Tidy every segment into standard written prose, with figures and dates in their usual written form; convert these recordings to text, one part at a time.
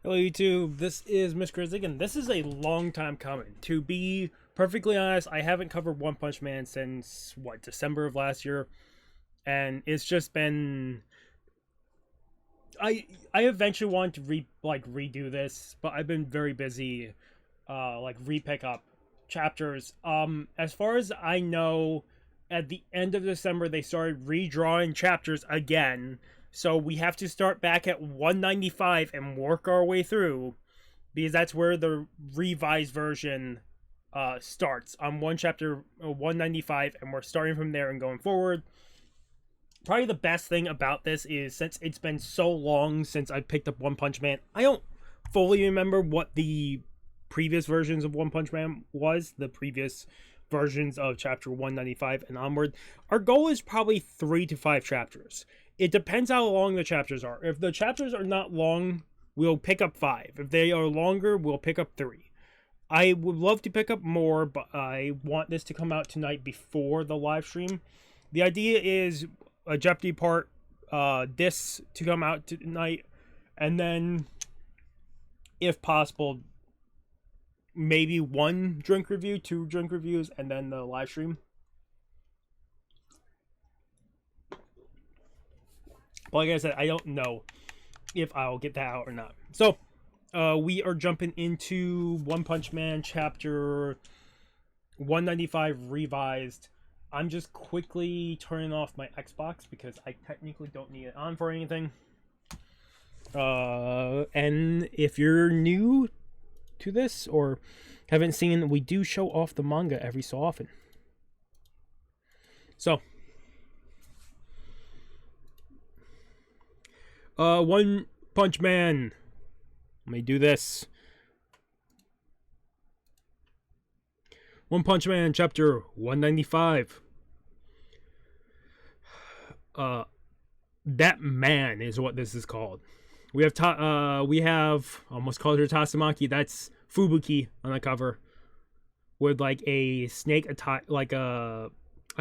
Hello YouTube, this is Miss Grizzly, and this is a long time coming. To be perfectly honest, I haven't covered One Punch Man since, December of last year. And it's just been... I eventually want to redo this, but I've been very busy, re-pick up chapters. As far as I know, at the end of December, they started redrawing chapters again. So we have to start back at 195 and work our way through, because that's where the revised version starts, on chapter 195, and we're starting from there and going forward. Probably the best thing about this is, since it's been so long since I picked up One Punch Man, I don't fully remember what the previous versions of One Punch Man was, the previous versions of chapter 195 and onward. Our goal is probably 3 to 5 chapters. It depends how long the chapters are. If the chapters are not long, we'll pick up 5. If they are longer, we'll pick up 3. I would love to pick up more, but I want this to come out tonight before the live stream. The idea is a Jeopardy part, this to come out tonight, and then, if possible, maybe 1 drink review, 2 drink reviews, and then the live stream. But like I said, I don't know if I'll get that out or not. So, we are jumping into One Punch Man chapter 195 revised. I'm just quickly turning off my Xbox because I technically don't need it on for anything. And if you're new to this or haven't seen, we do show off the manga every so often. So, One Punch Man. Let me do this. One Punch Man, chapter 195. That man is what this is called. We have almost called her Tatsumaki. That's Fubuki on the cover, with like a snake I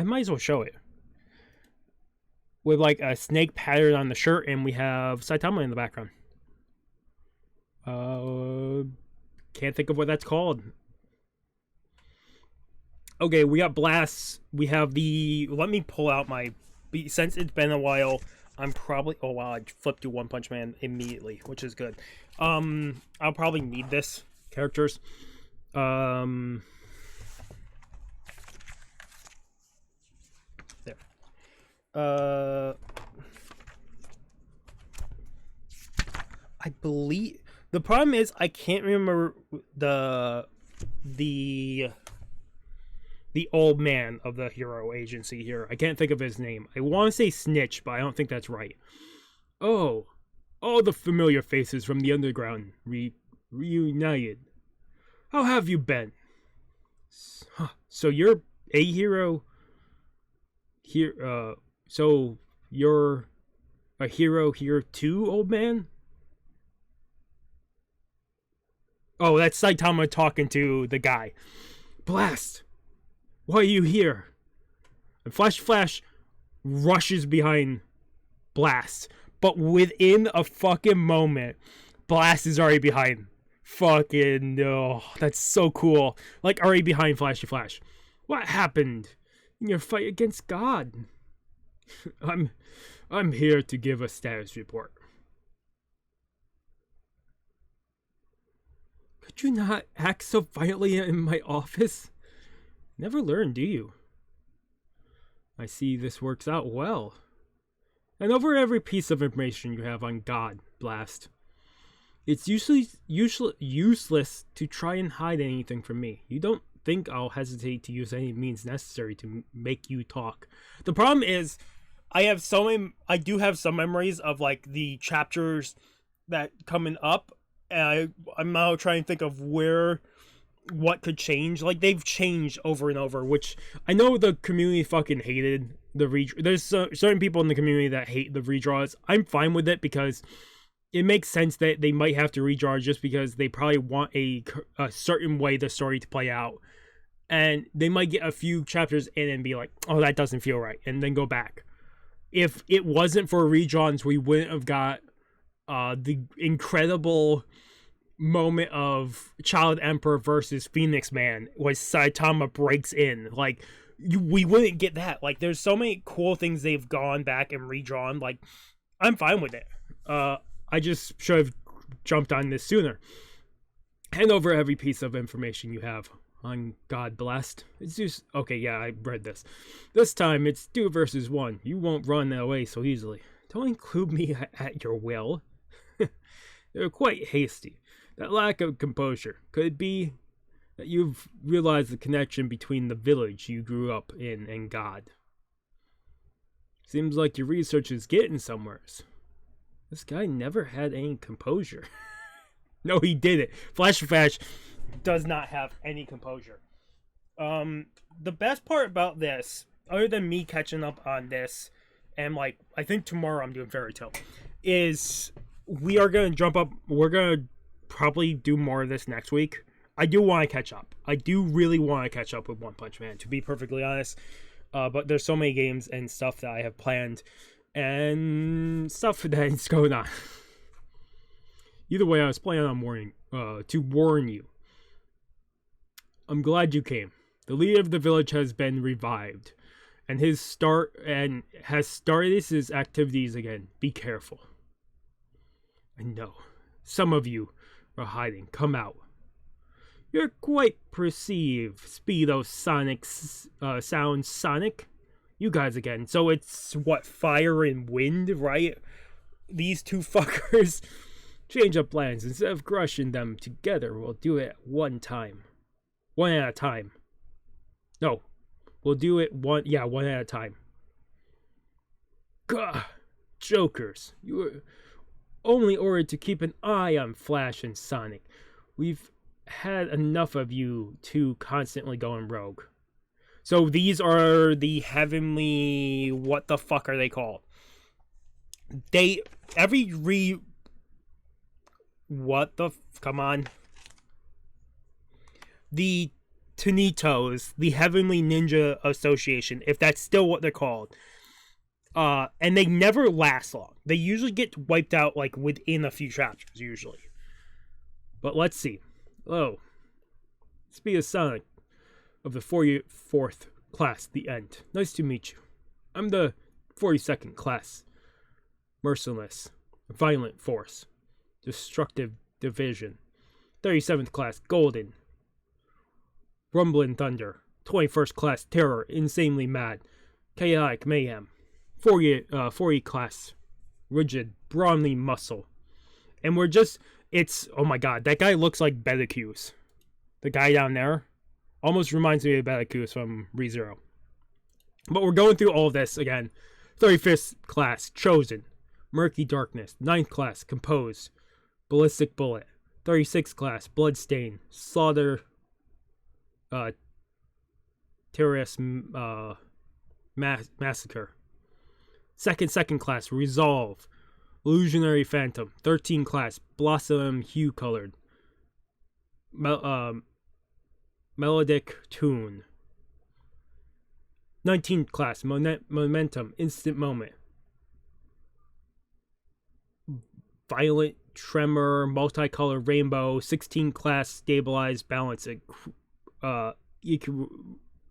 might as well show it. With like a snake pattern on the shirt, and we have Saitama in the background. Can't think of what that's called. Okay, we got blasts. We have the... Let me pull out my... Since it's been a while, I'm probably... Oh, wow, I flipped to One Punch Man immediately, which is good. I'll probably need this. Characters. There. I believe... The problem is, I can't remember the old man of the hero agency here. I can't think of his name. I want to say Snitch, but I don't think that's right. Oh, all the familiar faces from the underground reunited. How have you been? So you're a hero here. So you're a hero here too, old man? Oh, that's Saitama talking to the guy. Blast! Why are you here? And Flash rushes behind Blast. But within a fucking moment, Blast is already behind. Fucking no. That's so cool. Like, already behind Flashy Flash. What happened in your fight against God? I'm here to give a status report. Could you not act so violently in my office? Never learn, do you? I see this works out well. And over every piece of information you have on God, Blast. It's usually useless to try and hide anything from me. You don't think I'll hesitate to use any means necessary to make you talk. The problem is, I do have some memories of like the chapters that coming up, and I'm now trying to think of what could change. Like, they've changed over and over, which I know the community fucking hated the there's certain people in the community that hate the redraws. I'm fine with it because it makes sense that they might have to redraw just because they probably want a certain way the story to play out, and they might get a few chapters in and be like, oh, that doesn't feel right, and then go back. If it wasn't for redraws, we wouldn't have got the incredible moment of Child Emperor versus Phoenix Man was Saitama breaks in. Like, we wouldn't get that. Like, there's so many cool things they've gone back and redrawn. Like, I'm fine with it. I just should have jumped on this sooner. Hand over every piece of information you have on God Blessed. It's just, okay, yeah, I read this. This time, it's 2 versus 1. You won't run away so easily. Don't include me at your will. They're quite hasty. That lack of composure. Could it be that you've realized the connection between the village you grew up in and God? Seems like your research is getting somewheres. This guy never had any composure. No, he didn't. Flash does not have any composure. The best part about this, other than me catching up on this, and like, I think tomorrow I'm doing Fairy Tail, is we are going to jump up. We're going to probably do more of this next week. I do want to catch up. I do really want to catch up with One Punch Man, to be perfectly honest. But there's so many games and stuff that I have planned and stuff that's going on. Either way, I was planning on to warn you. I'm glad you came. The leader of the village has been revived, and has started his activities again. Be careful. I know some of you are hiding. Come out. You're quite perceived. Speedo Sonic sounds Sonic. You guys again. So it's what, fire and wind, right? These two fuckers. Change up plans. Instead of crushing them together, we'll do it one time. One at a time. No. We'll do it one at a time. Gah! Jokers. You were only ordered to keep an eye on Flash and Sonic. We've had enough of you two constantly going rogue. So these are the heavenly... What the fuck are they called? Come on. The Tanitos, the Heavenly Ninja Association, if that's still what they're called. And they never last long. They usually get wiped out, like, within a few chapters, usually. But let's see. Oh. Speed of Sonic of the 44th class, the end. Nice to meet you. I'm the 42nd class. Merciless. Violent Force. Destructive Division. 37th class, Golden. Rumbling Thunder. 21st class, Terror. Insanely Mad. Chaotic Mayhem. 40 class, Rigid. Brawny Muscle. And we're just... It's... Oh my god, that guy looks like Betacuse. The guy down there almost reminds me of Betacuse from ReZero. But we're going through all of this again. 35th class, Chosen. Murky Darkness. 9th class, Composed. Ballistic Bullet. 36th class, Bloodstain. Slaughter. Terrorist Massacre. Second class, Resolve. Illusionary Phantom. 13th class, Blossom Hue Colored. Melodic Tune. 19th class, Momentum. Instant Moment. Violent Tremor. Multicolor Rainbow. 16th class, Stabilized Balance.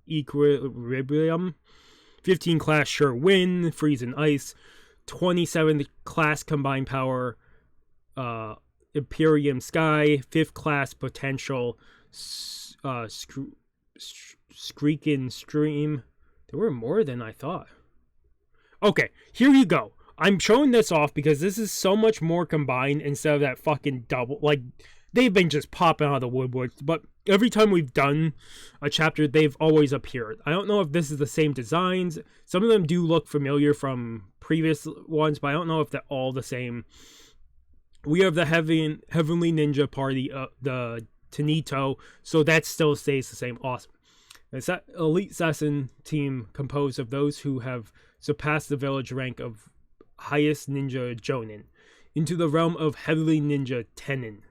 Equilibrium. 15 class, Sure Win. Freeze and Ice. 27th class, Combined Power. Imperium Sky. 5th class, Potential. Screaking Stream. There were more than I thought. Okay, here you go. I'm showing this off because this is so much more combined instead of that fucking double. Like, they've been just popping out of the woodworks, but every time we've done a chapter, they've always appeared. I don't know if this is the same designs. Some of them do look familiar from previous ones, but I don't know if they're all the same. We have the Heavenly Ninja Party, the Tanito, so that still stays the same. Awesome. It's that elite assassin team composed of those who have surpassed the village rank of highest ninja jonin into the realm of heavenly ninja tenin.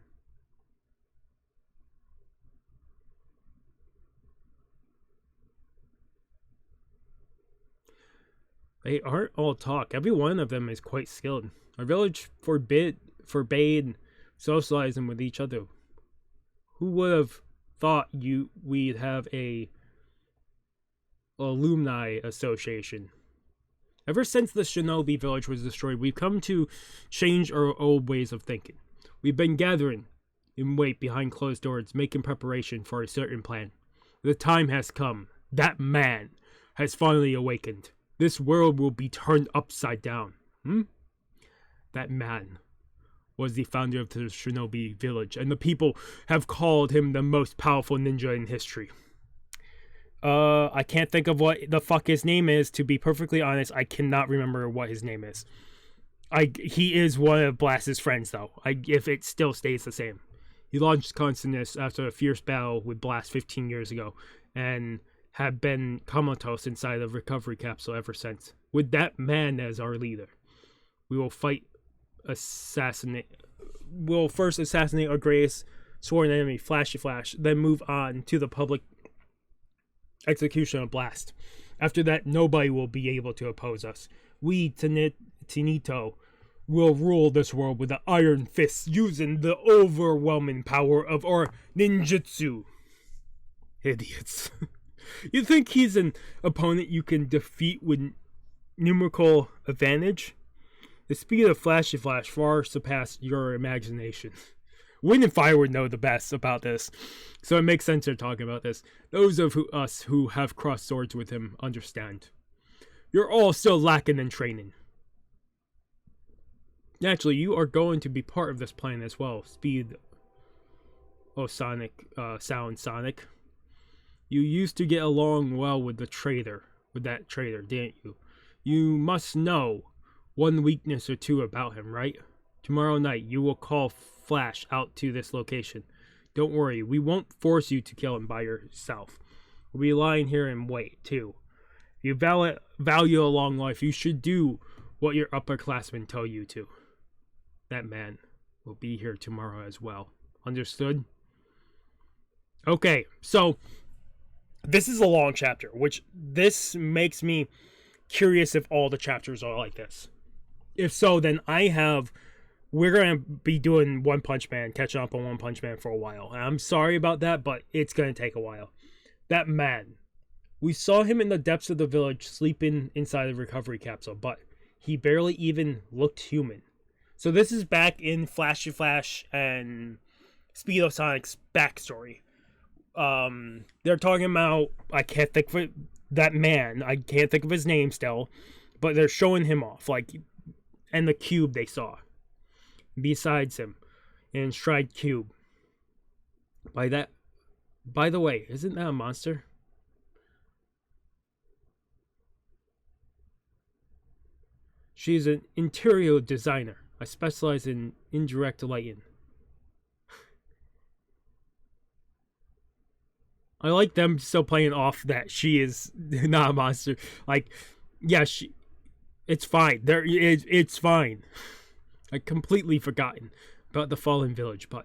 They aren't all talk. Every one of them is quite skilled. Our village forbade socializing with each other. Who would have thought we'd have a alumni association? Ever since the Shinobi village was destroyed, we've come to change our old ways of thinking. We've been gathering in wait behind closed doors, making preparation for a certain plan. The time has come. That man has finally awakened. This world will be turned upside down. That man was the founder of the Shinobi village, and the people have called him the most powerful ninja in history. I can't think of what the fuck his name is. To be perfectly honest, I cannot remember what his name is. He is one of Blast's friends, though. If it still stays the same. He launched consciousness after a fierce battle with Blast 15 years ago, and have been comatose inside the recovery capsule ever since. With that man as our leader, we will We'll first assassinate our greatest sworn enemy, Flashy Flash, then move on to the public execution of Blast. After that, nobody will be able to oppose us. We, Tinito, will rule this world with the iron fists, using the overwhelming power of our ninjutsu. Idiots. You think he's an opponent you can defeat with numerical advantage? The speed of Flashy Flash far surpassed your imagination. Wind and Fire would know the best about this, so it makes sense they're talking about this. Those of us who have crossed swords with him understand. You're all still lacking in training. Naturally, you are going to be part of this plan as well. Sound Sonic. You used to get along well with that traitor, didn't you? You must know one weakness or two about him, right? Tomorrow night, you will call Flash out to this location. Don't worry, we won't force you to kill him by yourself. We'll be lying here and wait, too. If you value a long life, you should do what your upperclassmen tell you to. That man will be here tomorrow as well. Understood? Okay, so this is a long chapter, which this makes me curious if all the chapters are like this. If so, then we're going to be doing One Punch Man, catching up on One Punch Man for a while. And I'm sorry about that, but it's going to take a while. That man, we saw him in the depths of the village sleeping inside the recovery capsule, but he barely even looked human. So this is back in Flashy Flash and Speedo Sonic's backstory. They're talking about, I can't think of that man, I can't think of his name still, but they're showing him off, and the cube they saw besides him, in Stride Cube. By the way, isn't that a monster? She's an interior designer. I specialize in indirect lighting. I like them still playing off that she is not a monster. It's fine. It's fine. I completely forgotten about the fallen village, but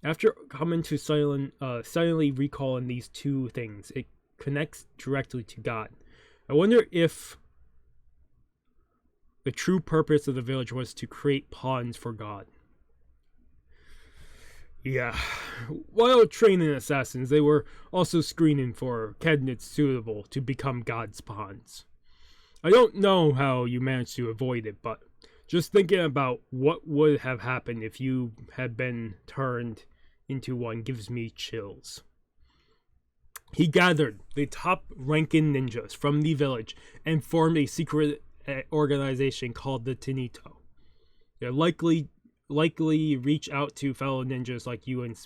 after coming to silently recalling these two things, it connects directly to God. I wonder if the true purpose of the village was to create pawns for God. Yeah, while training assassins, they were also screening for candidates suitable to become God's pawns. I don't know how you managed to avoid it, but just thinking about what would have happened if you had been turned into one gives me chills. He gathered the top-ranking ninjas from the village and formed a secret organization called the Tinito. They'll likely reach out to fellow ninjas like you and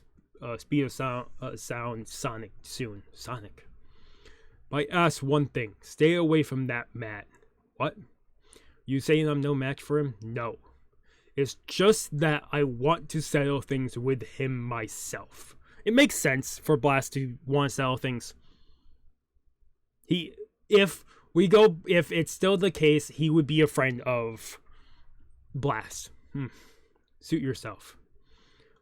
Speed of Sound Sonic soon. Sonic. But I ask one thing. Stay away from that man. What? You saying I'm no match for him? No. It's just that I want to settle things with him myself. It makes sense for Blast to want to settle things. If it's still the case, he would be a friend of Blast. Suit yourself.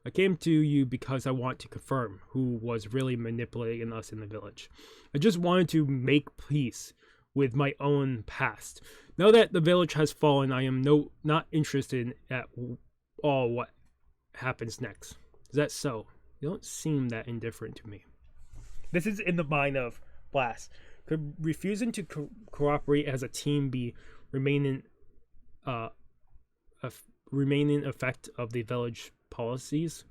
I came to you because I want to confirm who was really manipulating us in the village. I just wanted to make peace with my own past. Now that the village has fallen, I am not interested at all what happens next. Is that so? You don't seem that indifferent to me. This is in the mind of Blast. Could refusing to cooperate as a team be remaining effect of the village policies?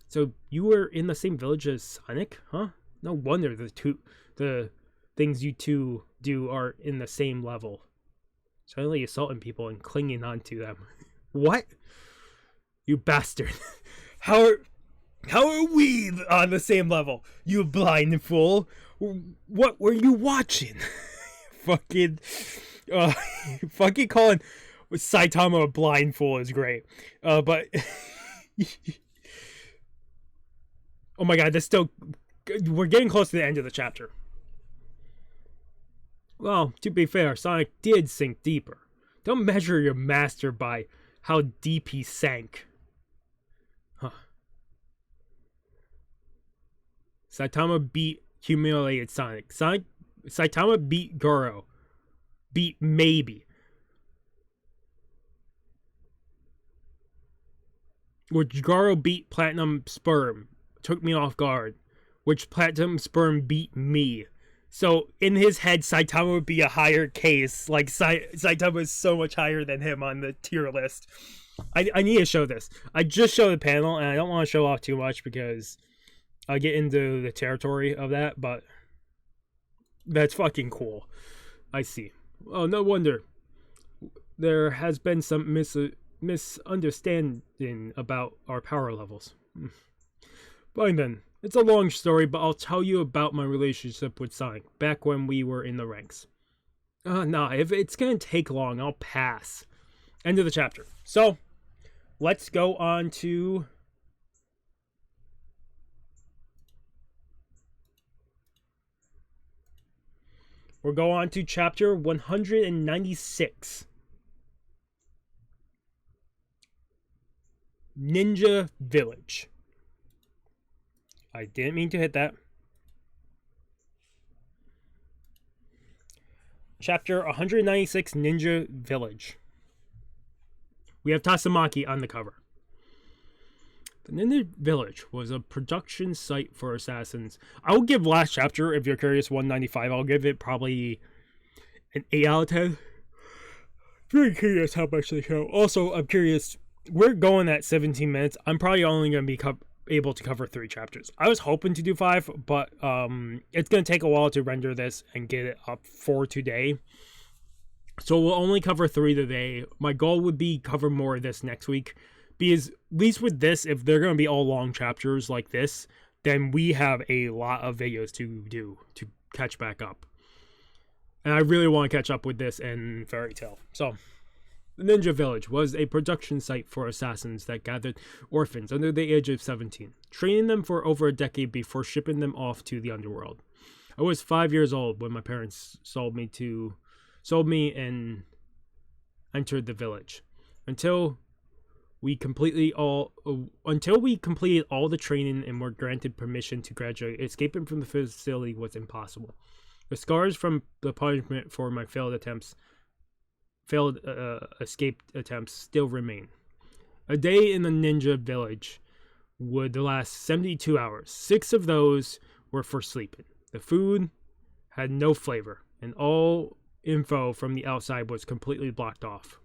So you were in the same village as Sonic, huh? No wonder the things you two do are in the same level. Suddenly assaulting people and clinging onto them. What? You bastard. How are we on the same level? You blind fool. What were you watching? fucking calling Saitama a blind fool is great. But oh my god, we're getting close to the end of the chapter. Well, to be fair, Sonic did sink deeper. Don't measure your master by how deep he sank. Huh. Saitama humiliated Sonic. Saitama beat Goro. Beat maybe. Which Goro beat Platinum Sperm. Took me off guard. Which Platinum Sperm beat me. So, in his head, Saitama would be a higher case. Like, Saitama is so much higher than him on the tier list. I need to show this. I just showed the panel, and I don't want to show off too much because I get into the territory of that, but that's fucking cool. I see. Oh, no wonder. There has been some misunderstanding about our power levels. Fine then. It's a long story, but I'll tell you about my relationship with Sonic, back when we were in the ranks. Nah, if it's gonna take long, I'll pass. End of the chapter. So, let's go on to... We'll go on to chapter 196. Ninja Village. I didn't mean to hit that. Chapter 196, Ninja Village. We have Tatsumaki on the cover. The Ninja Village was a production site for assassins. I will give last chapter, if you're curious, 195. I'll give it probably an 8 out of 10. Very curious how much they show. Also, I'm curious. We're going at 17 minutes. I'm probably only going to be able to cover 3 chapters. I was hoping to do 5, but it's going to take a while to render this and get it up for today. So we'll only cover 3 today. My goal would be cover more of this next week. Because at least with this, if they're going to be all long chapters like this, then we have a lot of videos to do to catch back up. And I really want to catch up with this and Fairy Tail. So, the Ninja Village was a production site for assassins that gathered orphans under the age of 17, training them for over a decade before shipping them off to the underworld. I was 5 years old when my parents sold me and entered the village. Until we completed all the training and were granted permission to graduate, escaping from the facility was impossible. The scars from the punishment for my failed escape attempts still remain. A day in the ninja village would last 72 hours. 6 of those were for sleeping. The food had no flavor, and all info from the outside was completely blocked off.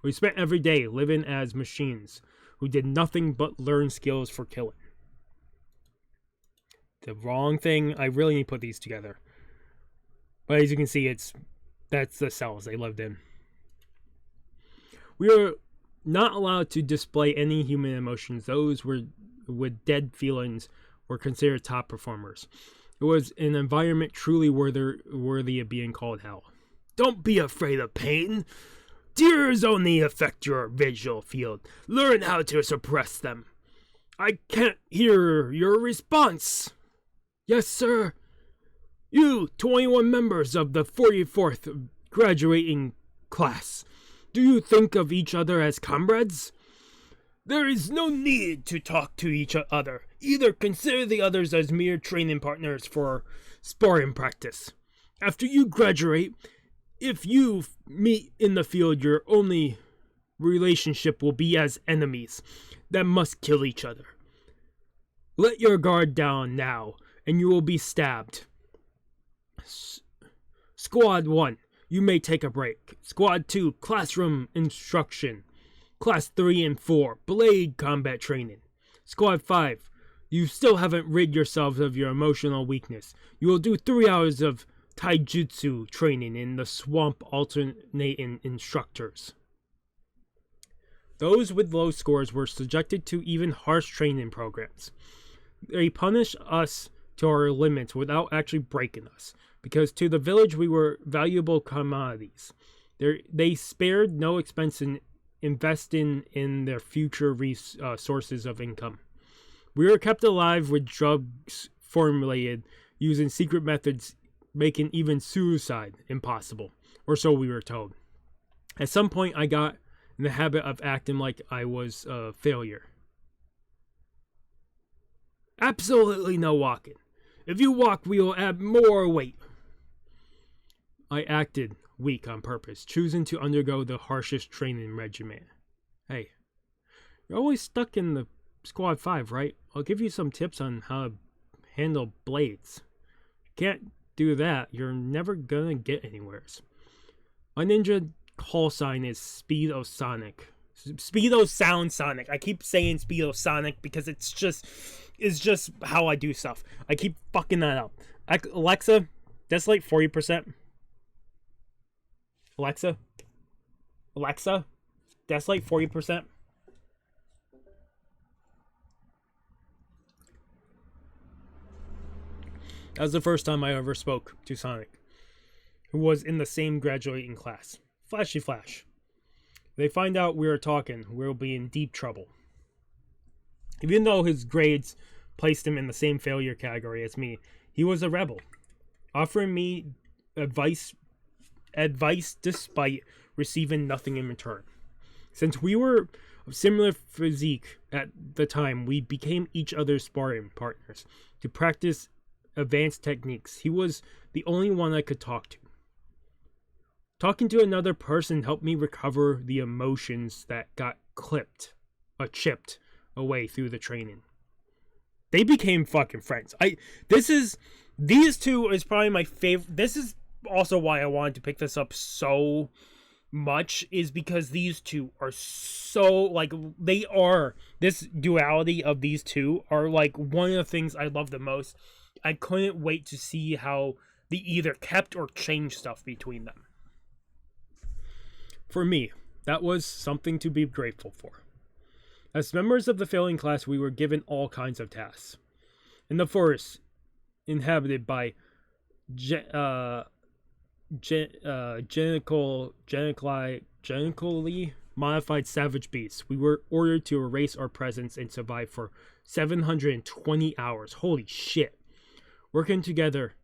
We spent every day living as machines who did nothing but learn skills for killing. The wrong thing. I really need to put these together. But as you can see, that's the cells they lived in. We were not allowed to display any human emotions. Those with dead feelings were considered top performers. It was an environment truly worthy of being called hell. Don't be afraid of pain. Tears only affect your visual field. Learn how to suppress them. I can't hear your response. Yes, sir. You, 21 members of the 44th graduating class. Do you think of each other as comrades? There is no need to talk to each other. Either consider the others as mere training partners for sparring practice. After you graduate, if you meet in the field, your only relationship will be as enemies. that must kill each other. Let your guard down now, and you will be stabbed. Squad 1, you may take a break. Squad 2, classroom instruction. Class 3 and 4, blade combat training. Squad 5, you still haven't rid yourselves of your emotional weakness. You will do 3 hours of taijutsu training in the swamp alternating instructors. Those with low scores were subjected to even harsh training programs. They punished us to our limits without actually breaking us, because to the village we were valuable commodities. They spared no expense in investing in their future sources of income. We were kept alive with drugs formulated using secret methods, making even suicide impossible, or so we were told. At some point I got in the habit of acting like I was a failure. Absolutely no walking. If you walk, we will add more weight. I acted weak on purpose, choosing to undergo the harshest training regimen. Hey, you're always stuck in the Squad 5, right? I'll give you some tips on how to handle blades. If you can't do that, you're never gonna get anywhere. My ninja call sign is Speedosonic. Speedo sound Sonic. I keep saying Speedosonic because it's just how I do stuff. I keep fucking that up. Alexa, that's like 40%. Alexa, that's like 40%. That was the first time I ever spoke to Sonic, who was in the same graduating class. Flashy flash. If they find out we are talking, we'll be in deep trouble. Even though his grades placed him in the same failure category as me, he was a rebel, offering me advice despite receiving nothing in return. Since we were of similar physique at the time, we became each other's sparring partners to practice advanced techniques. He was the only one I could talk to. Talking to another person helped me recover the emotions that got chipped away through the training. They became fucking friends. These two is probably my favorite. This is also why I wanted to pick this up so much, is because these two are so, like, this duality of these two are like one of the things I love the most. I couldn't wait to see how they either kept or changed stuff between them. For me, that was something to be grateful for. As members of the failing class, we were given all kinds of tasks. In the forest, inhabited by genetically modified savage beasts, we were ordered to erase our presence and survive for 720 hours. Holy shit. Working together,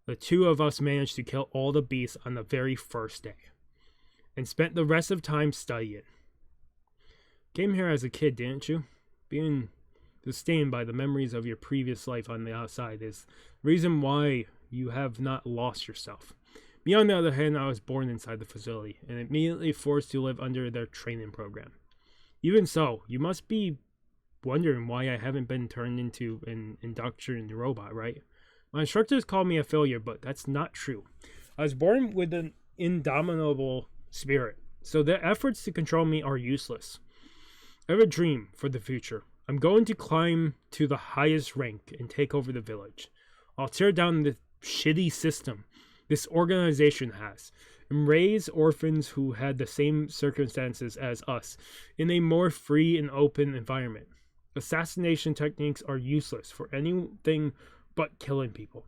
the two of us managed to kill all the beasts on the very first day, and spent the rest of time studying. Came here as a kid, didn't you? Being sustained by the memories of your previous life on the outside is the reason why you have not lost yourself. Me, on the other hand, I was born inside the facility and immediately forced to live under their training program. Even so, you must be wondering why I haven't been turned into an indoctrinated robot, right? My instructors call me a failure, but that's not true. I was born with an indomitable spirit, so their efforts to control me are useless. I have a dream for the future. I'm going to climb to the highest rank and take over the village. I'll tear down the shitty system this organization has, and raise orphans who had the same circumstances as us in a more free and open environment. Assassination techniques are useless for anything but killing people.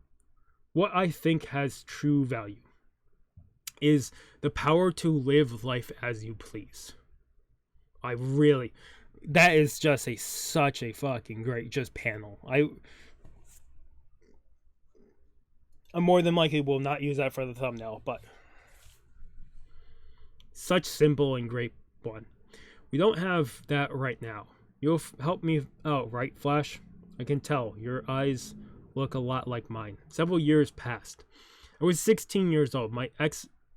What I think has true value is the power to live life as you please. That is just such a fucking great panel. I'm more than likely will not use that for the thumbnail, but such simple and great one. We don't have that right now. You'll help me out, right, Flash? I can tell. Your eyes look a lot like mine. Several years passed. I was 16 years old. My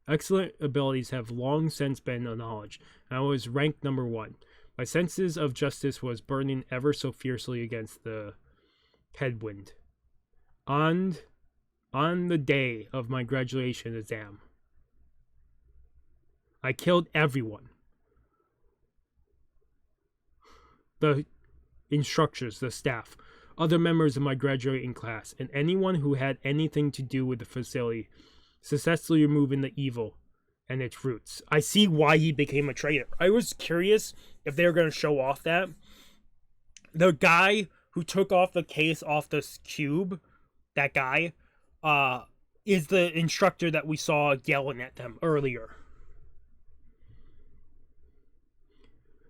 excellent abilities have long since been acknowledged, and I was ranked number 1. My senses of justice was burning ever so fiercely against the headwind. On the day of my graduation exam, I killed everyone. The instructors, the staff, other members of my graduating class, and anyone who had anything to do with the facility, successfully removing the evil and its roots. I see why he became a traitor. I was curious if they were going to show off that. The guy who took off the case off this cube, that guy, is the instructor that we saw yelling at them earlier.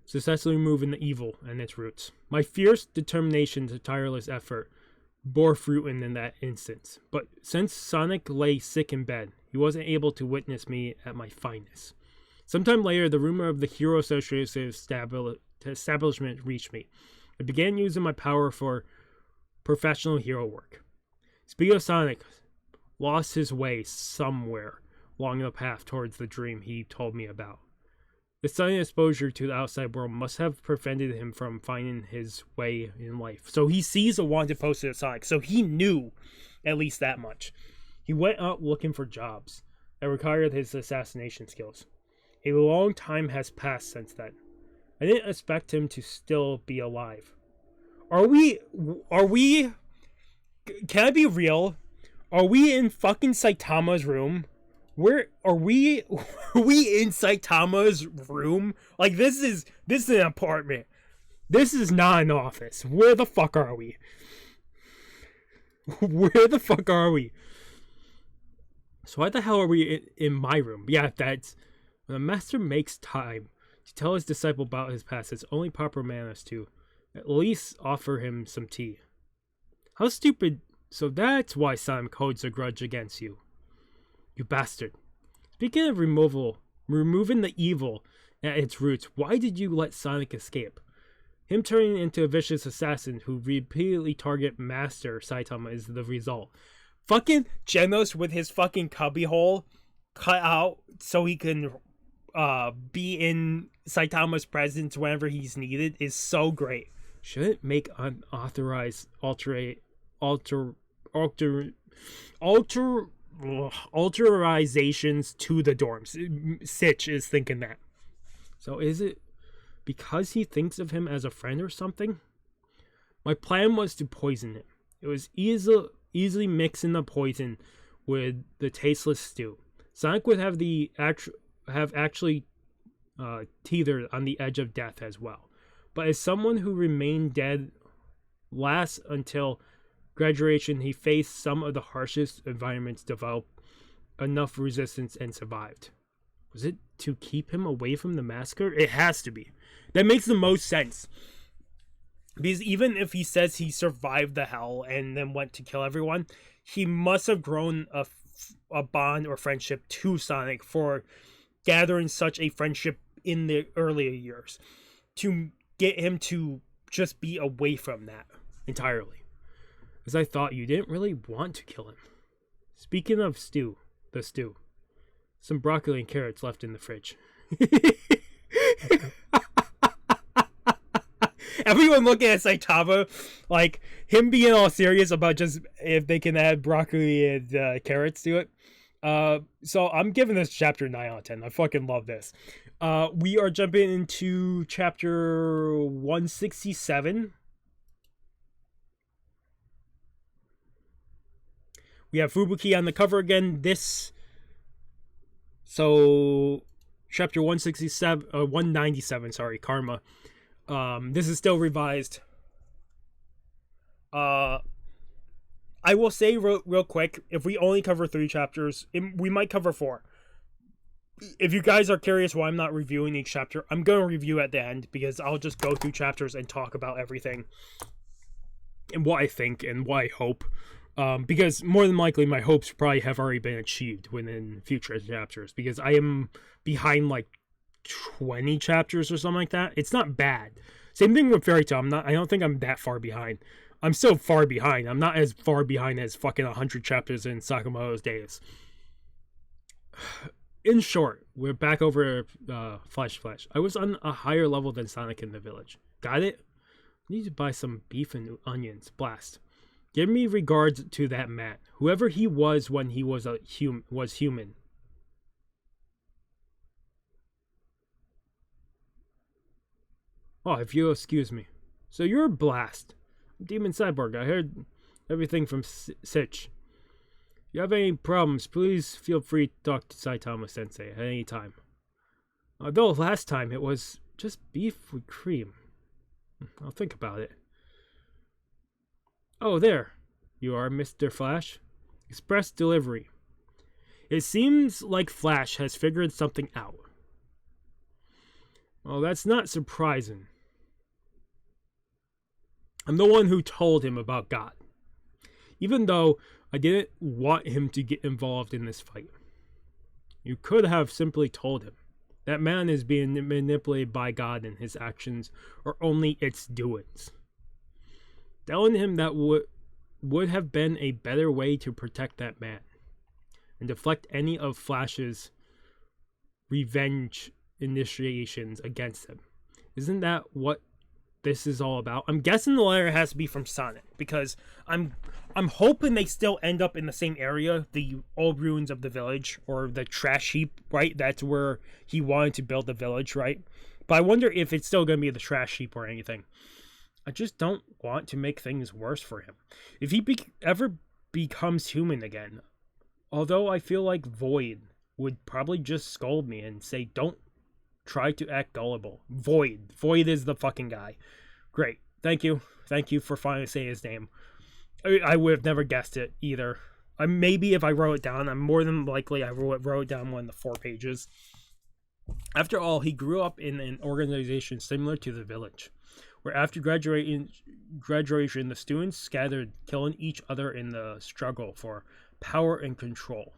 Successfully removing the evil and its roots. My fierce determination to tireless effort bore fruit in that instance. But since Sonic lay sick in bed, he wasn't able to witness me at my finest. Sometime later, the rumor of the Hero Association establishment reached me. I began using my power for professional hero work. Speaking of Sonic, lost his way somewhere along the path towards the dream he told me about. The sudden exposure to the outside world must have prevented him from finding his way in life. So he sees a wanted poster of Sonic, so he knew at least that much. He went out looking for jobs that required his assassination skills. A long time has passed since then. I didn't expect him to still be alive. Are we, can I be real? Are we in fucking Saitama's room? Where are we? Are we in Saitama's room? Like, this is an apartment. This is not an office. Where the fuck are we? Where the fuck are we? So why the hell are we in my room? Yeah, that's... When the master makes time to tell his disciple about his past, it's only proper manners to at least offer him some tea. How stupid. So that's why Sonic holds a grudge against you. You bastard. Speaking of removing the evil at its roots, why did you let Sonic escape? Him turning into a vicious assassin who repeatedly target Master Saitama is the result. Fucking Genos with his fucking cubbyhole cut out so he can be in Saitama's presence whenever he's needed is so great. Shouldn't make unauthorized authorizations to the dorms. Sitch is thinking that. So is it because he thinks of him as a friend or something? My plan was to poison him. It was easily mixing the poison with the tasteless stew. Sonic would have actually teetered on the edge of death as well. But as someone who remained dead last until graduation, he faced some of the harshest environments, developed enough resistance, and survived. Was it to keep him away from the massacre? It has to be. That makes the most sense. Because even if he says he survived the hell and then went to kill everyone, he must have grown a bond or friendship to Sonic for gathering such a friendship in the earlier years to get him to just be away from that entirely. As I thought, you didn't really want to kill him. Speaking of stew, some broccoli and carrots left in the fridge. Everyone looking at Saitama, like him being all serious about just if they can add broccoli and carrots to it. So I'm giving this chapter 9 out of 10. I fucking love this. We are jumping into chapter 167. We have Fubuki on the cover again. So chapter 197, sorry, Karma. This is still revised. I will say real quick, if we only cover 3 chapters, we might cover 4. If you guys are curious why I'm not reviewing each chapter, I'm going to review at the end, because I'll just go through chapters and talk about everything and what I think and what I hope. Because more than likely my hopes probably have already been achieved within future chapters, because I am behind like 20 chapters or something like that. It's not bad. Same thing with Fairy Tail. I don't think I'm that far behind. I'm still far behind. I'm not as far behind as fucking 100 chapters in Sakamoto's Days. In short, we're back over Flash. I was on a higher level than Sonic in the village. Got it? Need to buy some beef and onions. Blast. Give me regards to that man, whoever he was when he was human. Oh, if you'll excuse me. So you're Blast, Demon Cyborg. I heard everything from Sitch. If you have any problems, please feel free to talk to Saitama Sensei at any time. Although last time it was just beef with cream. I'll think about it. Oh, there you are, Mr. Flash. Express delivery. It seems like Flash has figured something out. Well, that's not surprising. I'm the one who told him about God, even though I didn't want him to get involved in this fight. You could have simply told him. That man is being manipulated by God, and his actions are only its doings. Telling him that would have been a better way to protect that man and deflect any of Flash's revenge initiations against him. Isn't that what this is all about? I'm guessing the letter has to be from Sonic, because I'm hoping they still end up in the same area, the old ruins of the village, or the trash heap, right? That's where he wanted to build the village, right? But I wonder if it's still going to be the trash heap or anything. I just don't want to make things worse for him. If he ever becomes human again, although I feel like Void would probably just scold me and say, don't try to act gullible. Void is the fucking guy. Great. Thank you for finally saying his name. I would have never guessed it either. Maybe if I wrote it down, I'm more than likely I wrote it down one of the 4 pages. After all, he grew up in an organization similar to the village, where after graduation, the students scattered, killing each other in the struggle for power and control.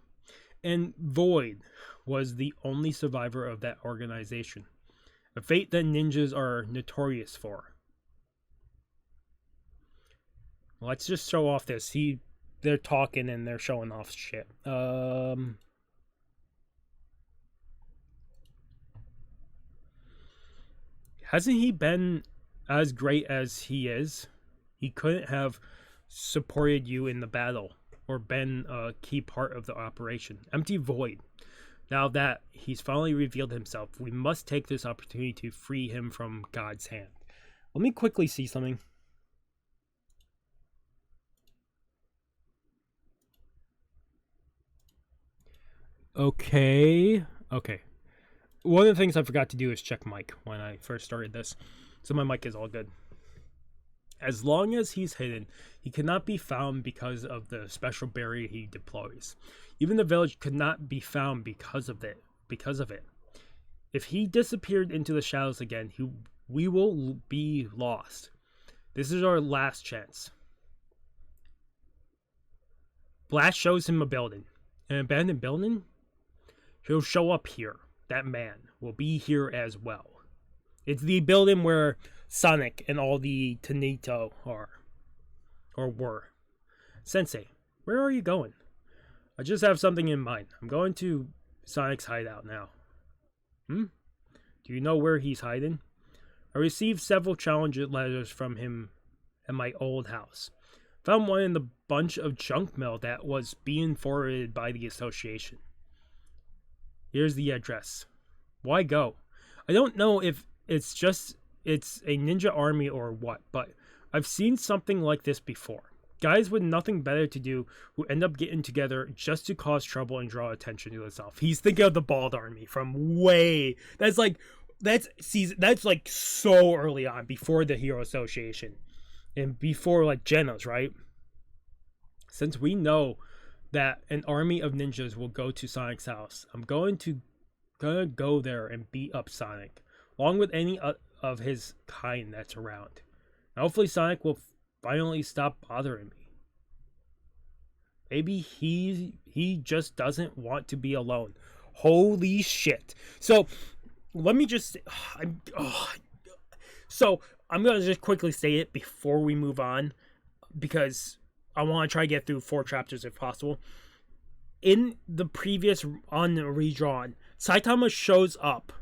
And Void was the only survivor of that organization, a fate that ninjas are notorious for. Let's just show off this. They're talking and they're showing off shit. Hasn't he been as great as he is? He couldn't have supported you in the battle or been a key part of the operation. Empty Void. Now that he's finally revealed himself, we must take this opportunity to free him from God's hand. Let me quickly see something. Okay. One of the things I forgot to do is check mic when I first started this. So my mic is all good. As long as he's hidden, he cannot be found because of the special barrier he deploys. Even the village could not be found because of it. If he disappeared into the shadows again, we will be lost. This is our last chance. Blast shows him a building. An abandoned building? He'll show up here. That man will be here as well. It's the building where Sonic and all the Tanito are. Or were. Sensei, where are you going? I just have something in mind. I'm going to Sonic's hideout now. Do you know where he's hiding? I received several challenge letters from him at my old house. Found one in the bunch of junk mail that was being forwarded by the association. Here's the address. Why go? I don't know if it's a ninja army or what, but I've seen something like this before. Guys with nothing better to do who end up getting together just to cause trouble and draw attention to themselves. He's thinking of the Bald Army from that's like so early on, before the Hero Association and before like Genos, right? Since we know that an army of ninjas will go to Sonic's house, I'm gonna go there and beat up Sonic, along with any of his kind that's around. And hopefully Sonic will finally stop bothering me. Maybe he just doesn't want to be alone. Holy shit. So let me just I'm gonna just quickly say it before we move on, because I want to try to get through 4 chapters if possible. in the previous on the Redrawn, Saitama shows up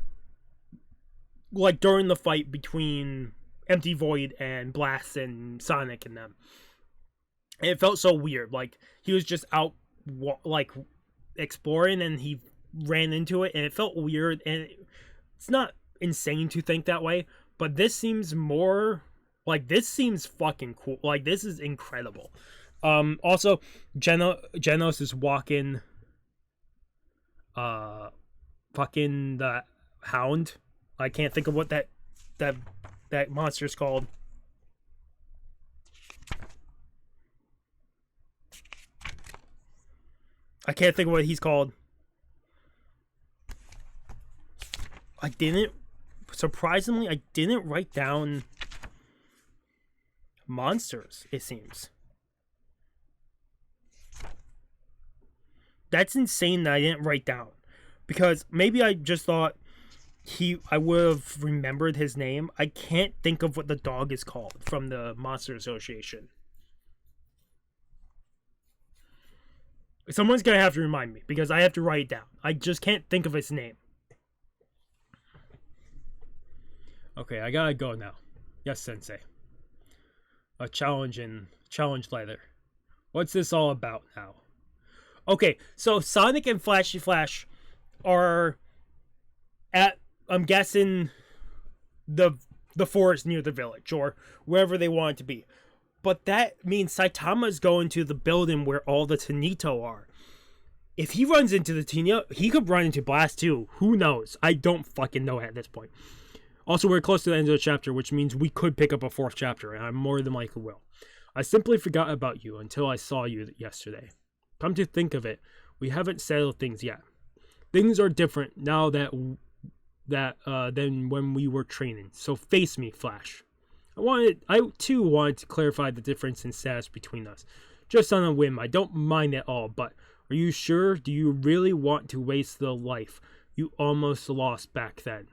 like during the fight between Empty Void and Blast and Sonic and them. And it felt so weird. Like he was just out like exploring and he ran into it and it felt weird, and it's not insane to think that way, but this seems more like this seems fucking cool. Like this is incredible. Also Genos is walking fucking the Hound. I can't think of what that monster's called. I can't think of what he's called. Surprisingly, I didn't write down monsters, it seems. That's insane that I didn't write down. Because maybe I just thought I would have remembered his name. I can't think of what the dog is called from the Monster Association. Someone's gonna have to remind me because I have to write it down. I just can't think of its name. Okay, I gotta go now. Yes, Sensei. A challenge letter. What's this all about now? Okay, so Sonic and Flashy Flash are at, I'm guessing, the forest near the village or wherever they want it to be. But that means Saitama's going to the building where all the Tanito are. If he runs into the Tanito, he could run into Blast too. Who knows? I don't fucking know at this point. Also, we're close to the end of the chapter, which means we could pick up a fourth chapter, and I more than likely will. I simply forgot about you until I saw you yesterday. Come to think of it, we haven't settled things yet. Things are different now than when we were training. So face me, Flash. I too wanted to clarify the difference in status between us. Just on a whim, I don't mind at all, but are you sure? Do you really want to waste the life you almost lost back then?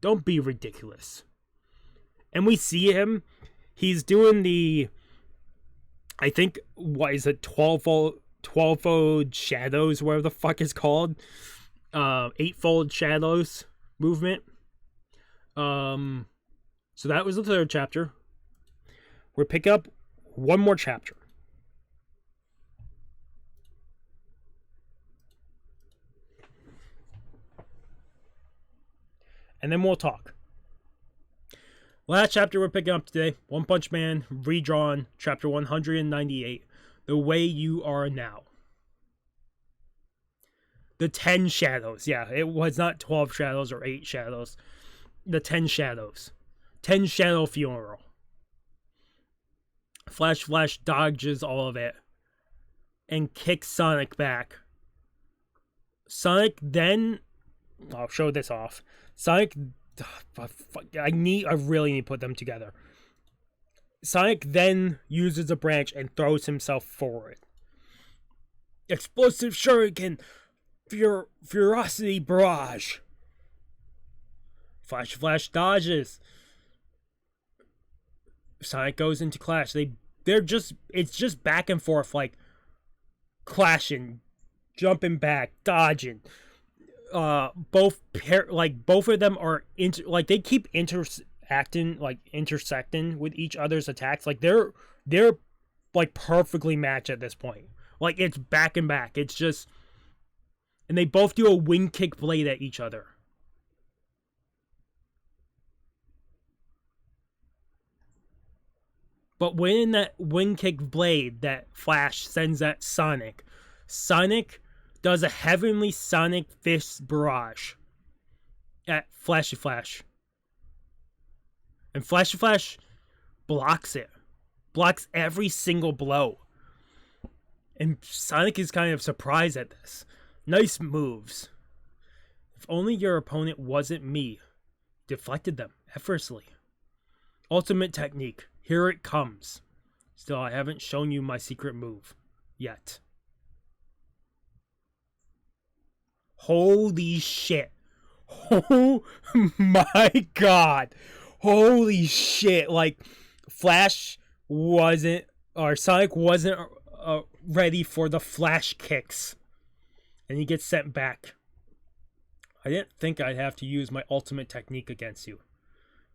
Don't be ridiculous. And we see him. He's doing the, I think, what is it, 12-fold shadows, whatever the fuck is called. 8-fold shadows movement. So that was the third chapter. We'll pick up one more chapter. And then we'll talk. Last chapter we're picking up today, One Punch Man, Redrawn, chapter 198, The Way You Are Now. The 10 shadows. Yeah, it was not 12 shadows or 8 shadows. The 10 shadows. 10 shadow funeral. Flash dodges all of it and kicks Sonic back. Sonic then, I'll show this off. Sonic, I really need to put them together. Sonic then uses a branch and throws himself forward. Explosive Shuriken, Ferocity Barrage. Flash dodges. Sonic goes into clash. It's just back and forth, like clashing, jumping back, dodging. Both of them are they keep intersecting with each other's attacks. Like they're like perfectly matched at this point. Like it's back and back. It's just, and they both do a wing kick blade at each other. But when that wing kick blade that Flash sends at Sonic does a Heavenly Sonic Fist Barrage at Flashy Flash. And Flashy Flash blocks it. Blocks every single blow. And Sonic is kind of surprised at this. Nice moves. If only your opponent wasn't me. Deflected them effortlessly. Ultimate technique. Here it comes. Still, I haven't shown you my secret move. Yet. Holy shit. Oh my god. Holy shit. Like, Sonic wasn't ready for the flash kicks and he gets sent back. I didn't think I'd have to use my ultimate technique against you.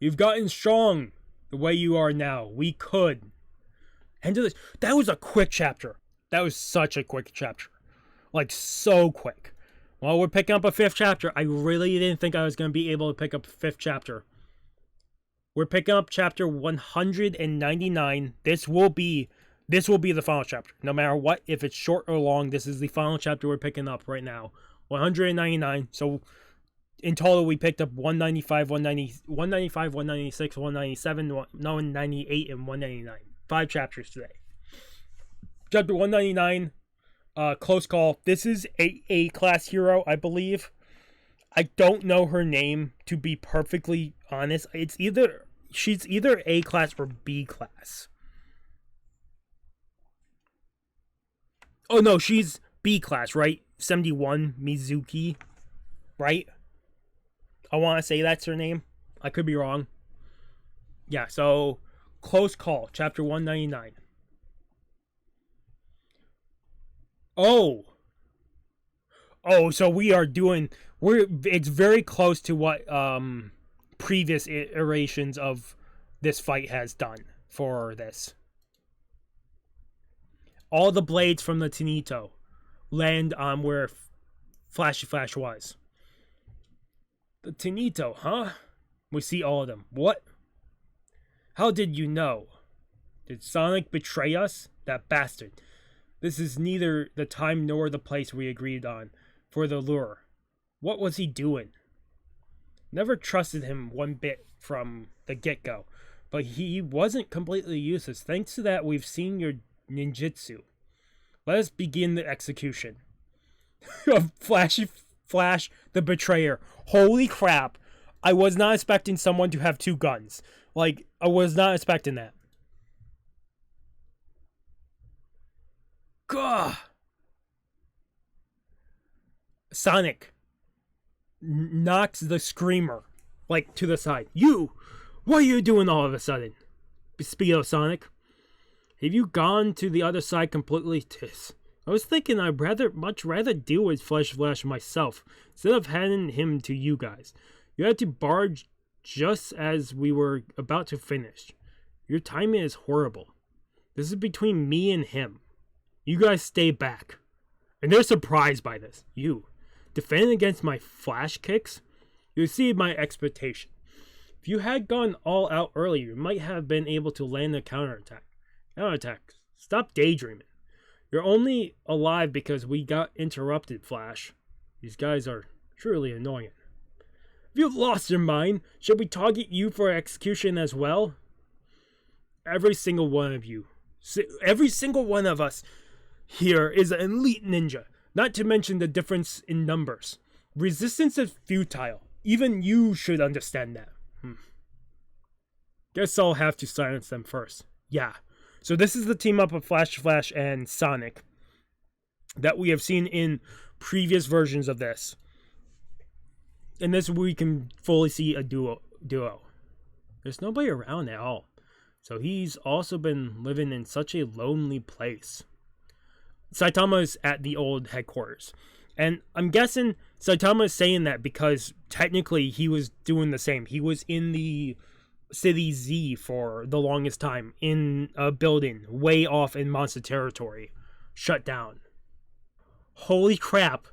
You've gotten strong the way you are now. We could. End of this. That was a quick chapter. That was such a quick chapter. Like, so quick. Well, we're picking up a 5th chapter. I really didn't think I was going to be able to pick up a 5th chapter. We're picking up chapter 199. This will be the final chapter. No matter what, if it's short or long, this is the final chapter we're picking up right now. 199. So in total, we picked up 195, 196, 197, 198, and 199. 5 chapters today. Chapter 199, Close Call. This is a class hero, I believe. I don't know her name, to be perfectly honest. She's either A class or B class. Oh no, she's B class, right? 71, Mizuki, right? I want to say that's her name. I could be wrong. Yeah, so Close Call, chapter 199. Oh, so it's very close to what previous iterations of this fight has done for this. All the blades from the Tinito land on where Flashy Flash was. The Tinito, huh? We see all of them. What? How did you know? Did Sonic betray us? That bastard. This is neither the time nor the place we agreed on for the lure. What was he doing? Never trusted him one bit from the get-go, but he wasn't completely useless. Thanks to that, we've seen your ninjutsu. Let us begin the execution of Flashy Flash, the betrayer. Holy crap. I was not expecting someone to have 2 guns. Like, I was not expecting that. Gah! Sonic knocks the Screamer, like, to the side. You! What are you doing all of a sudden? Speedo Sonic. Have you gone to the other side completely? I was thinking I'd much rather deal with Flash myself, instead of handing him to you guys. You had to barge just as we were about to finish. Your timing is horrible. This is between me and him. You guys stay back. And they're surprised by this. You. Defending against my flash kicks? You exceeded my expectation. If you had gone all out earlier, you might have been able to land a counterattack. Stop daydreaming. You're only alive because we got interrupted, Flash. These guys are truly annoying. Have you lost your mind? Should we target you for execution as well? Every single one of you. Every single one of us here is an elite ninja. Not to mention the difference in numbers. Resistance is futile. Even you should understand that. Guess I'll have to silence them first. Yeah. So this is the team up of Flash and Sonic that we have seen in previous versions of this. In this we can fully see a duo. There's nobody around at all. So he's also been living in such a lonely place. Saitama is at the old headquarters. And I'm guessing Saitama is saying that because technically he was doing the same. He was in the City Z for the longest time in a building way off in monster territory, shut down. Holy crap.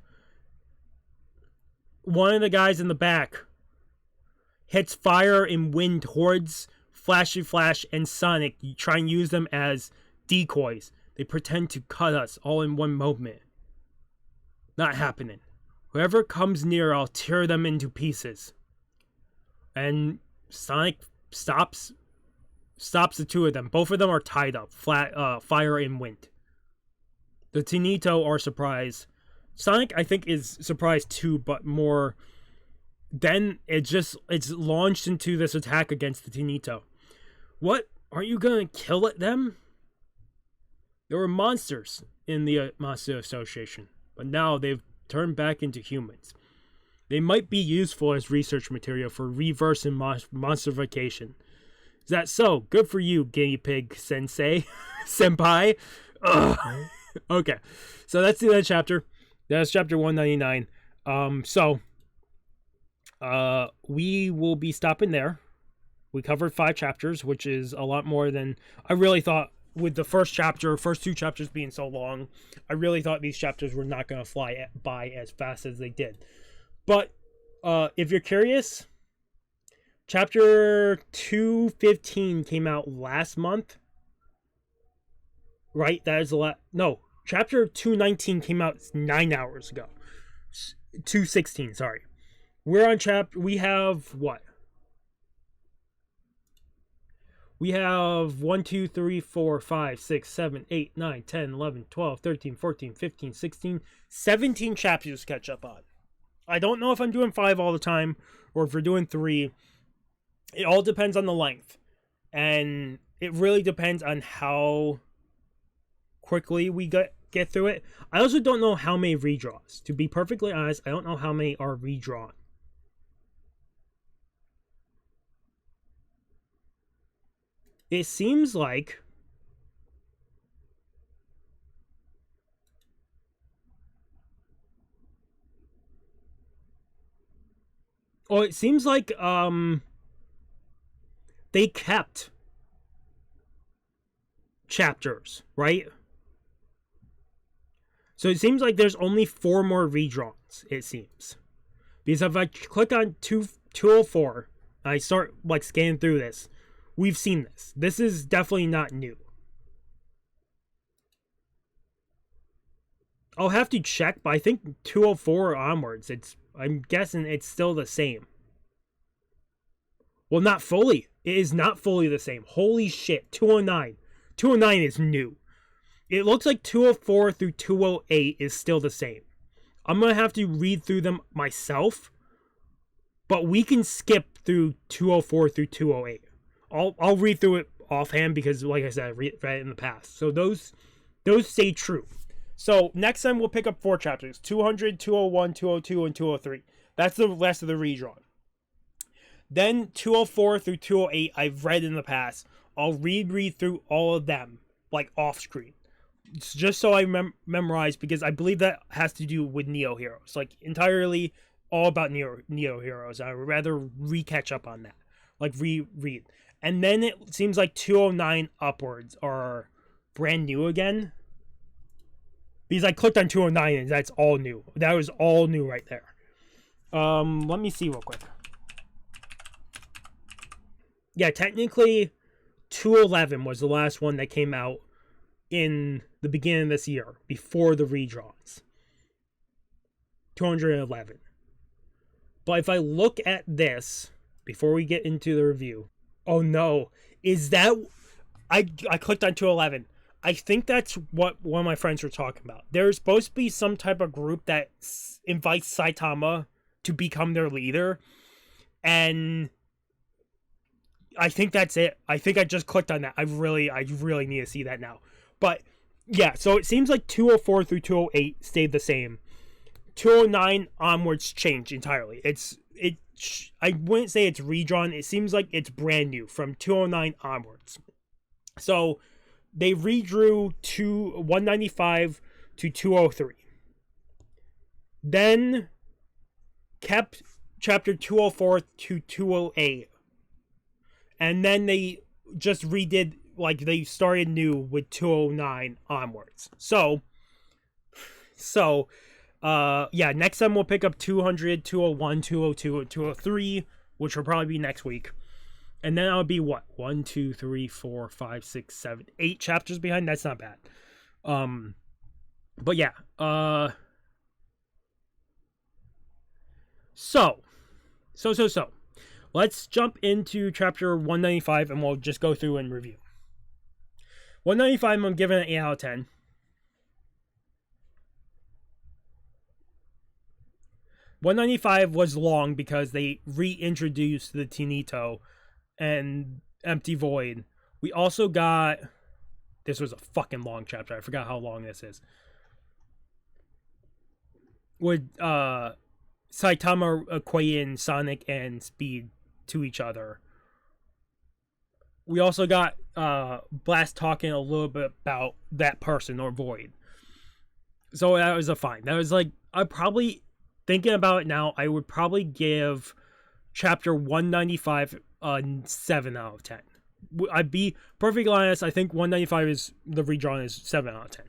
One of the guys in the back hits fire and wind towards Flashy Flash and Sonic, try and use them as decoys. They pretend to cut us all in one moment. Not happening. Whoever comes near, I'll tear them into pieces. And Sonic stops the 2 of them. Both of them are tied up. Fire and wind. The Tinito are surprised. Sonic, I think, is surprised too, but more. Then it's launched into this attack against the Tinito. What? Aren't you gonna kill them? There were monsters in the Monster Association, but now they've turned back into humans. They might be useful as research material for reverse and monsterification. Is that so? Good for you, guinea pig sensei. Senpai. Ugh. Okay, so that's the end of the chapter. That's chapter 199. So we will be stopping there. We covered 5 chapters, which is a lot more than I really thought. With the first 2 chapters being so long, I really thought these chapters were not going to fly by as fast as they did. But if you're curious, chapter 215 came out last month. Right? That is a lot. No, chapter 219 came out 9 hours ago. 216, sorry. We're on we have what? We have 1, 2, 3, 4, 5, 6, 7, 8, 9, 10, 11, 12, 13, 14, 15, 16, 17 chapters to catch up on. I don't know if I'm doing 5 all the time or if we're doing 3. It all depends on the length. And it really depends on how quickly we get through it. I also don't know how many redraws. To be perfectly honest, I don't know how many are redrawn. It seems like they kept chapters, right? So it seems like there's only 4 more redraws, it seems. Because if I click on 204, I start like scanning through this, we've seen this. This is definitely not new. I'll have to check, but I think 204 onwards, I'm guessing it's still the same. Well, not fully. It is not fully the same. Holy shit, 209. 209 is new. It looks like 204 through 208 is still the same. I'm going to have to read through them myself, but we can skip through 204 through 208. I'll read through it offhand because, like I said, I read it in the past. So those stay true. So next time we'll pick up 4 chapters: 200, 201, 202, and 203. That's the rest of the redrawn. Then 204 through 208 I've read in the past. I'll read through all of them, like off screen. It's just so I memorize, because I believe that has to do with Neo Heroes. Like entirely all about Neo Heroes. I would rather re-catch up on that. Like reread. And then it seems like 209 upwards are brand new again. Because I clicked on 209 and that's all new. That was all new right there. Let me see real quick. Yeah, technically 211 was the last one that came out in the beginning of this year, before the redraws. 211. But if I look at this, before we get into the review, oh no, is that... I clicked on 211. I think that's what one of my friends were talking about. There's supposed to be some type of group that invites Saitama to become their leader, and I think that's it. I think I just clicked on that. I really need to see that now. But yeah, so it seems like 204 through 208 stayed the same. 209 onwards changed entirely. I wouldn't say it's redrawn. It seems like it's brand new from 209 onwards. So they redrew 195 to 203. Then kept chapter 204 to 208. And then they just redid, like they started new with 209 onwards. So yeah, next time we'll pick up 200, 201, 202, and 203, which will probably be next week. And then I'll be what? 1, 2, 3, 4, 5, 6, 7, 8 chapters behind. That's not bad. But yeah. So. Let's jump into chapter 195 and we'll just go through and review. 195, I'm giving it an 8 out of 10. 195 was long because they reintroduced the Tinito and Empty Void. We also got... This was a fucking long chapter. I forgot how long this is. With Saitama equating Sonic and Speed to each other. We also got Blast talking a little bit about that person, or Void. So that was a fine. That was like, I probably, thinking about it now, I would probably give chapter 195 a 7 out of 10. I'd be perfectly honest, I think 195 is, the redrawn is 7 out of 10.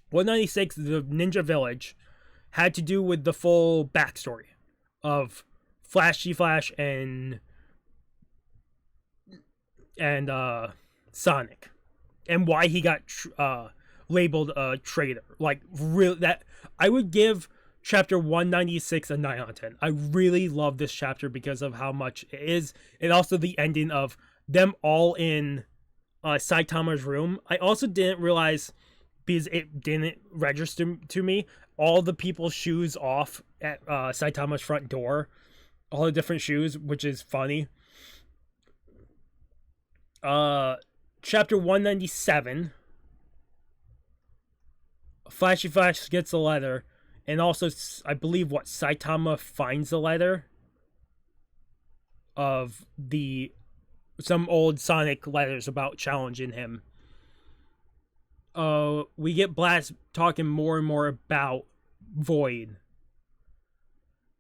196, the Ninja Village, had to do with the full backstory of Flashy Flash and Sonic, and why he got labeled a traitor. Like, really, that I would give chapter 196 a 9 out of 10. I really love this chapter because of how much it is, and also the ending of them all in Saitama's room. I also didn't realize, because it didn't register to me, all the people's shoes off at Saitama's front door, all the different shoes, which is funny. Chapter 197, Flashy Flash gets the letter, and also, I believe, Saitama finds the letter of some old Sonic letters about challenging him. We get Blast talking more and more about Void.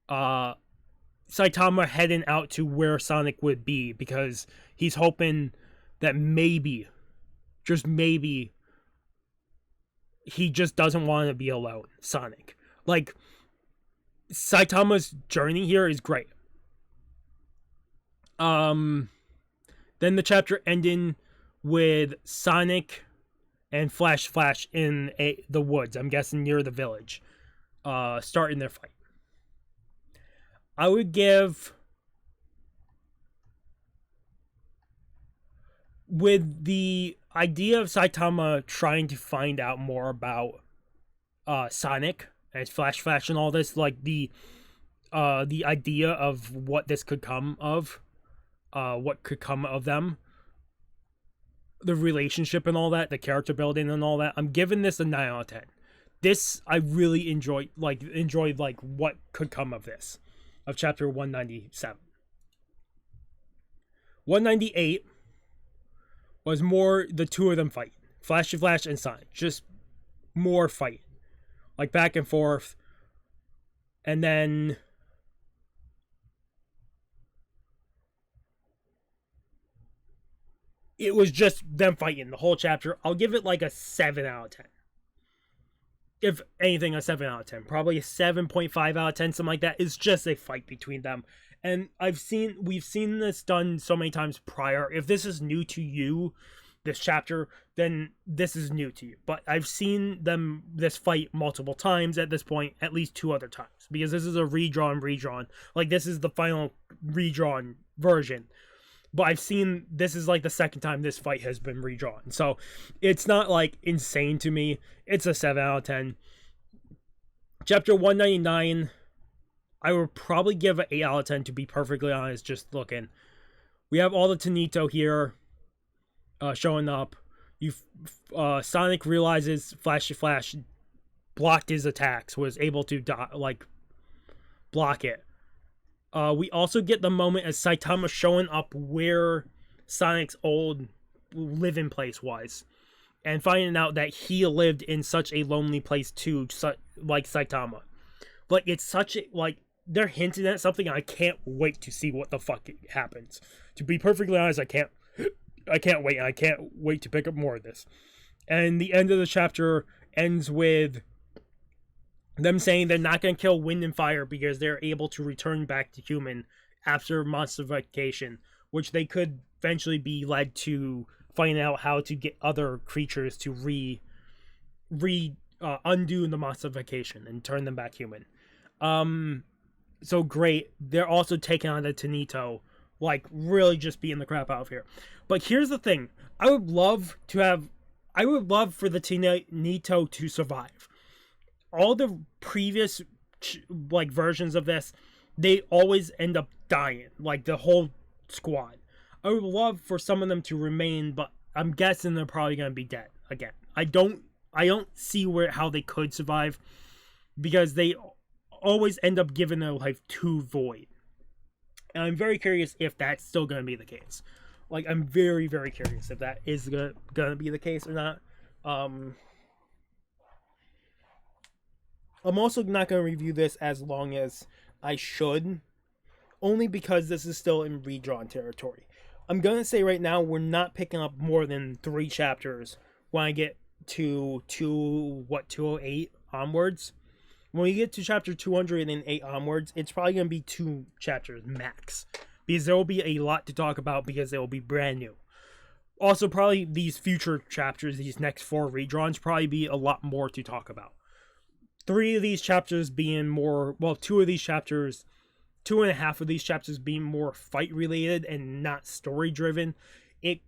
Saitama heading out to where Sonic would be because he's hoping that maybe, just maybe, he just doesn't want to be alone, Sonic. Like, Saitama's journey here is great. Then the chapter ending with Sonic and Flash in the woods, I'm guessing near the village, starting their fight. I would give, with the idea of Saitama trying to find out more about Sonic and Flash and all this, like the idea of what this could come of, what could come of them, the relationship and all that, the character building and all that, I'm giving this a 9 out of 10. This I really enjoyed what could come of this, of chapter 197. 198 was more the two of them fighting, Flashy Flash and Sonic, just more fighting, like back and forth. And then it was just them fighting the whole chapter. I'll give it like a 7 out of 10. If anything, a 7 out of 10. Probably a 7.5 out of 10, something like that. It's just a fight between them. And we've seen this done so many times prior. If this is new to you, this chapter, then this is new to you. But I've seen this fight multiple times at this point, at least 2 other times. Because this is a redrawn. Like, this is the final redrawn version. But I've seen, this is like the second time this fight has been redrawn. So it's not like insane to me. It's a 7 out of 10. Chapter 199, I would probably give an 8 out of 10, to be perfectly honest, just looking. We have all the Tanito here showing up. Sonic realizes Flashy Flash blocked his attacks, was able to block it. We also get the moment as Saitama showing up where Sonic's old living place was, and finding out that he lived in such a lonely place too, like Saitama. Like, it's such a, like, they're hinting at something, and I can't wait to see what the fuck happens. To be perfectly honest, I can't wait, and I can't wait to pick up more of this. And the end of the chapter ends with them saying they're not going to kill Wind and Fire because they're able to return back to human after monstrification, which they could eventually be led to find out how to get other creatures to undo the monstrification and turn them back human. So great. They're also taking on the Tanito, like, really just beating the crap out of here. But here's the thing. I would love for the Tanito to survive. All the previous versions of this, they always end up dying, like the whole squad. I would love for some of them to remain, but I'm guessing they're probably going to be dead again. I don't see how they could survive, because they always end up giving their life to Void. And I'm very curious if that's still going to be the case. Like, I'm very, very curious if that is going to be the case or not. I'm also not going to review this as long as I should, only because this is still in redrawn territory. I'm going to say right now we're not picking up more than 3 chapters when I get to 208 onwards. When we get to chapter 208 onwards, it's probably going to be 2 chapters max, because there will be a lot to talk about because they will be brand new. Also, probably these future chapters, these next 4 redrawns, probably be a lot more to talk about. 3 of these chapters being more, well, 2 of these chapters, 2.5 of these chapters being more fight related and not story driven. It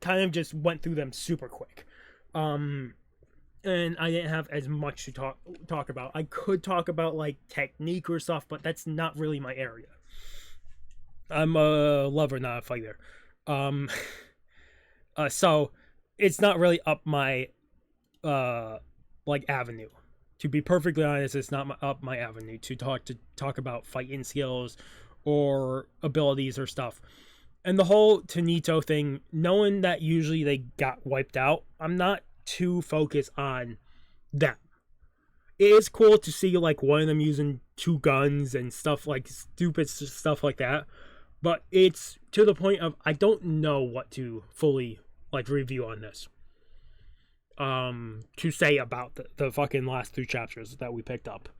kind of just went through them super quick. And I didn't have as much to talk about. I could talk about like technique or stuff, but that's not really my area. I'm a lover, not a fighter. So it's not really up my like avenue. To be perfectly honest, it's not up my avenue to talk about fighting skills or abilities or stuff. And the whole Tanito thing, knowing that usually they got wiped out, I'm not too focused on them. It is cool to see like one of them using 2 guns and stuff, like stupid stuff like that. But it's to the point of I don't know what to fully like review on this. To say about the fucking last 2 chapters that we picked up.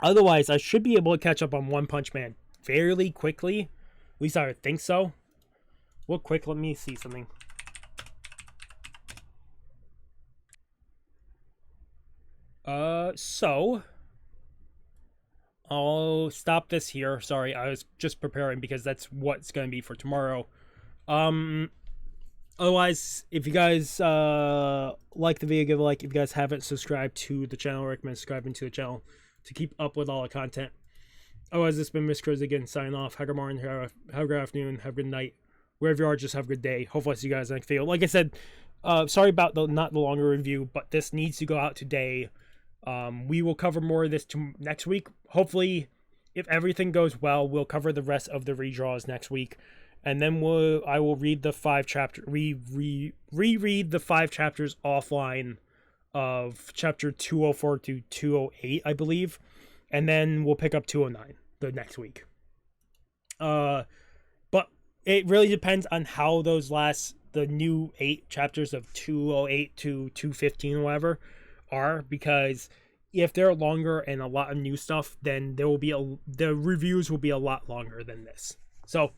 Otherwise, I should be able to catch up on One Punch Man fairly quickly. At least I would think so. Real quick, let me see something. So I'll stop this here. Sorry, I was just preparing because that's what's going to be for tomorrow. Otherwise, if you guys like the video, give a like. If you guys haven't subscribed to the channel, I recommend subscribing to the channel to keep up with all the content. Otherwise, this has been Miss Chris again, signing off. Have a good morning, have a good afternoon, have a good night. Wherever you are, just have a good day. Hopefully I see you guys next video. Like I said, sorry about not the longer review, but this needs to go out today. We will cover more of this next week. Hopefully, if everything goes well, we'll cover the rest of the redraws next week. And then I will read the 5 chapters, reread the 5 chapters offline of chapter 204 to 208, I believe. And then we'll pick up 209 the next week. But it really depends on how those the new 8 chapters of 208 to 215 or whatever are, because if they're longer and a lot of new stuff, then there will be the reviews will be a lot longer than this. So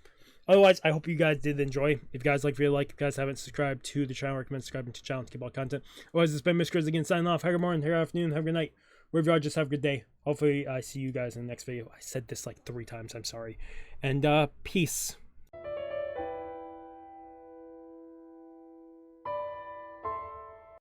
otherwise, I hope you guys did enjoy. If you guys like video, if you guys haven't subscribed to the channel, I recommend subscribing to the channel to keep all content. Otherwise, it's been Miss Chris again, signing off. Have a good morning, have a good afternoon, have a good night. Wherever you are, just have a good day. Hopefully, I see you guys in the next video. I said this like 3 times, I'm sorry. And peace.